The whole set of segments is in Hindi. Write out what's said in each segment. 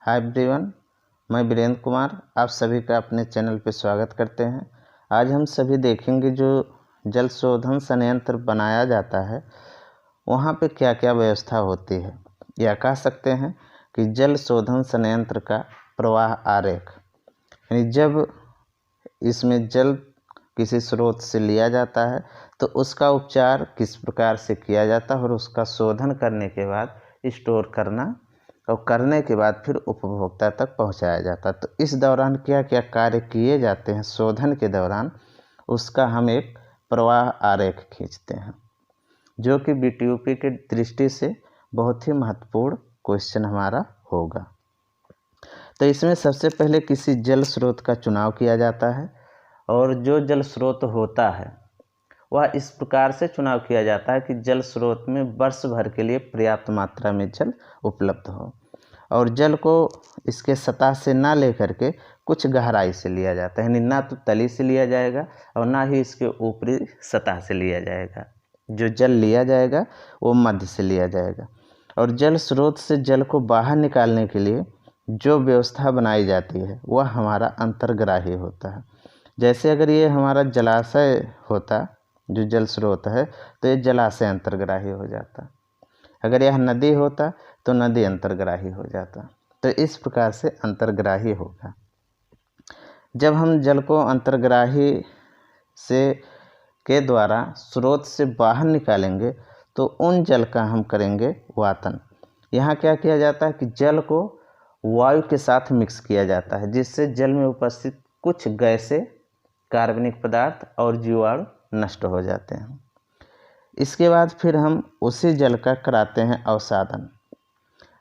हाय एवरीवन, मैं वीरेंद्र कुमार आप सभी का अपने चैनल पर स्वागत करते हैं। आज हम सभी देखेंगे जो जल शोधन संयंत्र बनाया जाता है वहाँ पे क्या क्या व्यवस्था होती है, या कह सकते हैं कि जल शोधन संयंत्र का प्रवाह आरेख। यानी जब इसमें जल किसी स्रोत से लिया जाता है तो उसका उपचार किस प्रकार से किया जाता है और उसका शोधन करने के बाद स्टोर करना और करने के बाद फिर उपभोक्ता तक पहुंचाया जाता है। तो इस दौरान क्या क्या कार्य किए जाते हैं शोधन के दौरान, उसका हम एक प्रवाह आरेख खींचते हैं, जो कि बीटीयूपी के दृष्टि से बहुत ही महत्वपूर्ण क्वेश्चन हमारा होगा। तो इसमें सबसे पहले किसी जल स्रोत का चुनाव किया जाता है और जो जल स्रोत होता है वह इस प्रकार से चुनाव किया जाता है कि जल स्रोत में वर्ष भर के लिए पर्याप्त मात्रा में जल उपलब्ध हो और जल को इसके सतह से ना लेकर के कुछ गहराई से लिया जाता है। यानी ना तो तली से लिया जाएगा और ना ही इसके ऊपरी सतह से लिया जाएगा। जो जल लिया जाएगा वो मध्य से लिया जाएगा और जल स्रोत से जल को बाहर निकालने के लिए जो व्यवस्था बनाई जाती है वह हमारा अंतर्ग्राही होता है। जैसे अगर ये हमारा जलाशय होता, जो जल स्रोत है, तो ये जलाशय अंतर्ग्राही हो जाता। अगर यह नदी होता तो नदी अंतर्ग्राही हो जाता। तो इस प्रकार से अंतर्ग्राही होगा। जब हम जल को अंतर्ग्राही से के द्वारा स्रोत से बाहर निकालेंगे तो उन जल का हम करेंगे वातन। यहाँ क्या किया जाता है कि जल को वायु के साथ मिक्स किया जाता है, जिससे जल में उपस्थित कुछ गैसें, कार्बनिक पदार्थ और जीवाणु नष्ट हो जाते हैं। इसके बाद फिर हम उसी जल का कराते हैं अवसादन।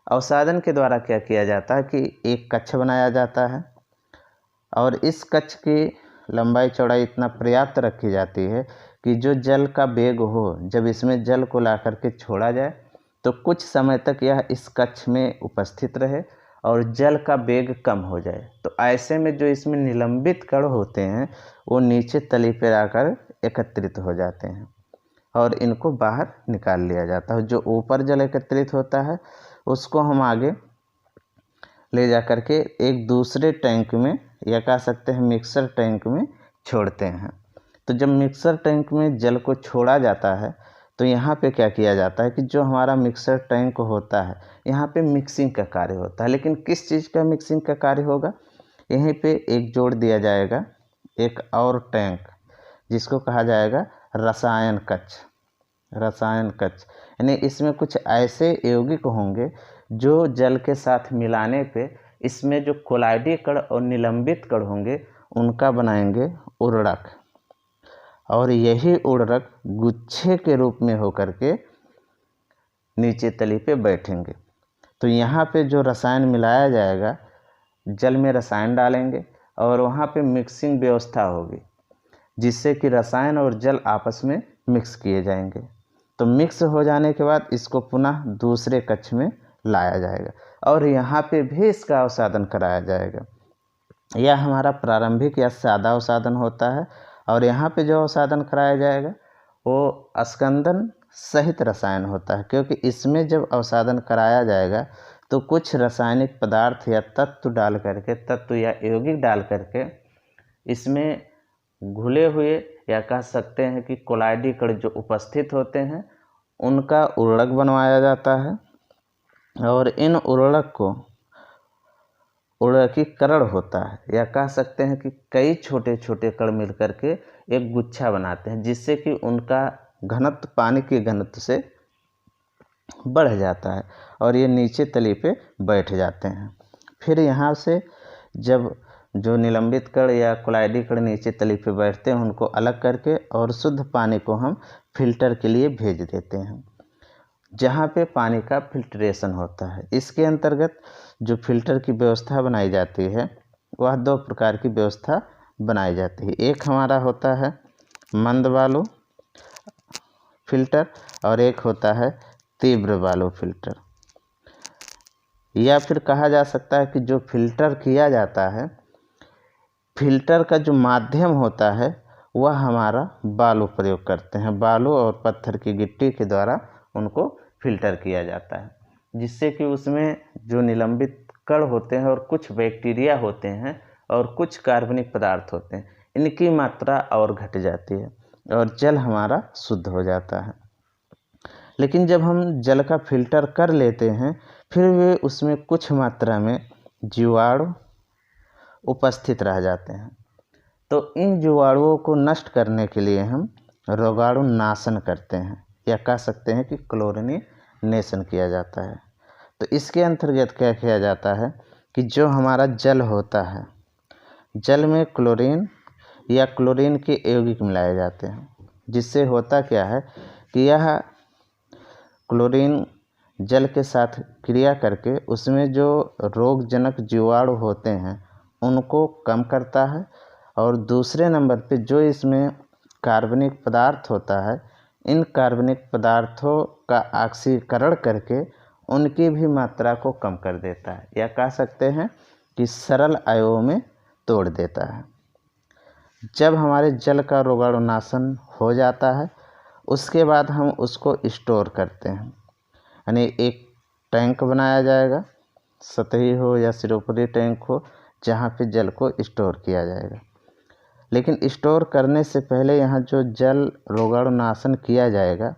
अवसादन के द्वारा क्या किया जाता है कि एक कक्ष बनाया जाता है और इस कक्ष की लंबाई चौड़ाई इतना पर्याप्त रखी जाती है कि जो जल का वेग हो, जब इसमें जल को ला करके छोड़ा जाए तो कुछ समय तक यह इस कक्ष में उपस्थित रहे और जल का वेग कम हो जाए। तो ऐसे में जो इसमें निलंबित कण होते हैं वो नीचे तली पर आकर एकत्रित हो जाते हैं और इनको बाहर निकाल लिया जाता है। जो ऊपर जल एकत्रित होता है उसको हम आगे ले जा कर के एक दूसरे टैंक में, या कह सकते हैं मिक्सर टैंक में छोड़ते हैं। तो जब मिक्सर टैंक में जल को छोड़ा जाता है तो यहाँ पे क्या किया जाता है कि जो हमारा मिक्सर टैंक होता है यहाँ पे मिक्सिंग का कार्य होता है। लेकिन किस चीज़ का मिक्सिंग का कार्य होगा, यहीं पे एक जोड़ दिया जाएगा एक और टैंक, जिसको कहा जाएगा रसायन कक्ष। रसायन कक्ष यानी इसमें कुछ ऐसे यौगिक होंगे जो जल के साथ मिलाने पे इसमें जो कोलाइडी कण और निलंबित कण होंगे उनका बनाएंगे उर्वरक, और यही उर्वरक गुच्छे के रूप में होकर के नीचे तली पे बैठेंगे। तो यहाँ पे जो रसायन मिलाया जाएगा, जल में रसायन डालेंगे और वहाँ पे मिक्सिंग व्यवस्था होगी जिससे कि रसायन और जल आपस में मिक्स किए जाएंगे। तो मिक्स हो जाने के बाद इसको पुनः दूसरे कक्ष में लाया जाएगा और यहाँ पे भी इसका अवसादन कराया जाएगा। यह हमारा प्रारंभिक या सादा अवसादन होता है और यहाँ पे जो अवसादन कराया जाएगा वो स्कंदन सहित रसायन होता है, क्योंकि इसमें जब अवसादन कराया जाएगा तो कुछ रासायनिक पदार्थ या तत्व डाल करके, तत्व या यौगिक डाल करके इसमें घुले हुए, या कह सकते हैं कि कोलाइडी कण जो उपस्थित होते हैं उनका उर्वरक बनवाया जाता है और इन उर्वरक को उर्वरकीकरण होता है, या कह सकते हैं कि कई छोटे छोटे कण मिलकर के एक गुच्छा बनाते हैं, जिससे कि उनका घनत्व पानी के घनत्व से बढ़ जाता है और ये नीचे तली पे बैठ जाते हैं। फिर यहाँ से जब जो निलंबित कण या कोलाइडी कण नीचे तली पे बैठते हैं उनको अलग करके और शुद्ध पानी को हम फिल्टर के लिए भेज देते हैं, जहाँ पे पानी का फिल्ट्रेशन होता है। इसके अंतर्गत जो फिल्टर की व्यवस्था बनाई जाती है वह दो प्रकार की व्यवस्था बनाई जाती है। एक हमारा होता है मंद वालू फिल्टर और एक होता है तीव्र वालू फिल्टर। या फिर कहा जा सकता है कि जो फिल्टर किया जाता है, फिल्टर का जो माध्यम होता है वह हमारा बालू प्रयोग करते हैं। बालू और पत्थर की गिट्टी के द्वारा उनको फिल्टर किया जाता है, जिससे कि उसमें जो निलंबित कण होते हैं और कुछ बैक्टीरिया होते हैं और कुछ कार्बनिक पदार्थ होते हैं, इनकी मात्रा और घट जाती है और जल हमारा शुद्ध हो जाता है। लेकिन जब हम जल का फिल्टर कर लेते हैं फिर वे उसमें कुछ मात्रा में जीवाणु उपस्थित रह जाते हैं। तो इन जीवाणुओं को नष्ट करने के लिए हम रोगाणुनाशन करते हैं या कह सकते हैं कि क्लोरिनेशन किया जाता है। तो इसके अंतर्गत क्या किया जाता है कि जो हमारा जल होता है, जल में क्लोरीन या क्लोरीन के यौगिक मिलाए जाते हैं, जिससे होता क्या है कि यह क्लोरीन जल के साथ क्रिया करके उसमें जो रोगजनक जीवाणु होते हैं उनको कम करता है और दूसरे नंबर पे जो इसमें कार्बनिक पदार्थ होता है, इन कार्बनिक पदार्थों का ऑक्सीकरण करके उनकी भी मात्रा को कम कर देता है या कह सकते हैं कि सरल अयवों में तोड़ देता है। जब हमारे जल का रोगाणुनाशन हो जाता है उसके बाद हम उसको स्टोर करते हैं, यानी एक टैंक बनाया जाएगा, सतही हो या सिरोपरी टैंक हो, जहाँ पे जल को स्टोर किया जाएगा। लेकिन स्टोर करने से पहले यहाँ जो जल रोगाणुनाशन किया जाएगा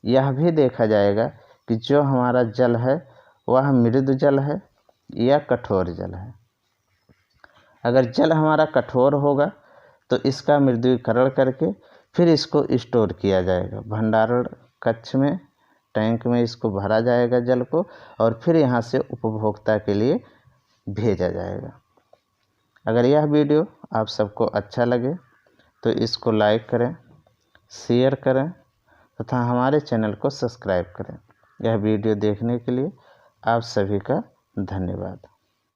यह भी देखा जाएगा कि जो हमारा जल है वह मृदु जल है या कठोर जल है। अगर जल हमारा कठोर होगा तो इसका मृदुकरण करके फिर इसको स्टोर किया जाएगा, भंडारण कक्ष में टैंक में इसको भरा जाएगा जल को और फिर यहाँ से उपभोक्ता के लिए भेजा जाएगा। अगर यह वीडियो आप सबको अच्छा लगे तो इसको लाइक करें, शेयर करें तथा हमारे चैनल को सब्सक्राइब करें। यह वीडियो देखने के लिए आप सभी का धन्यवाद।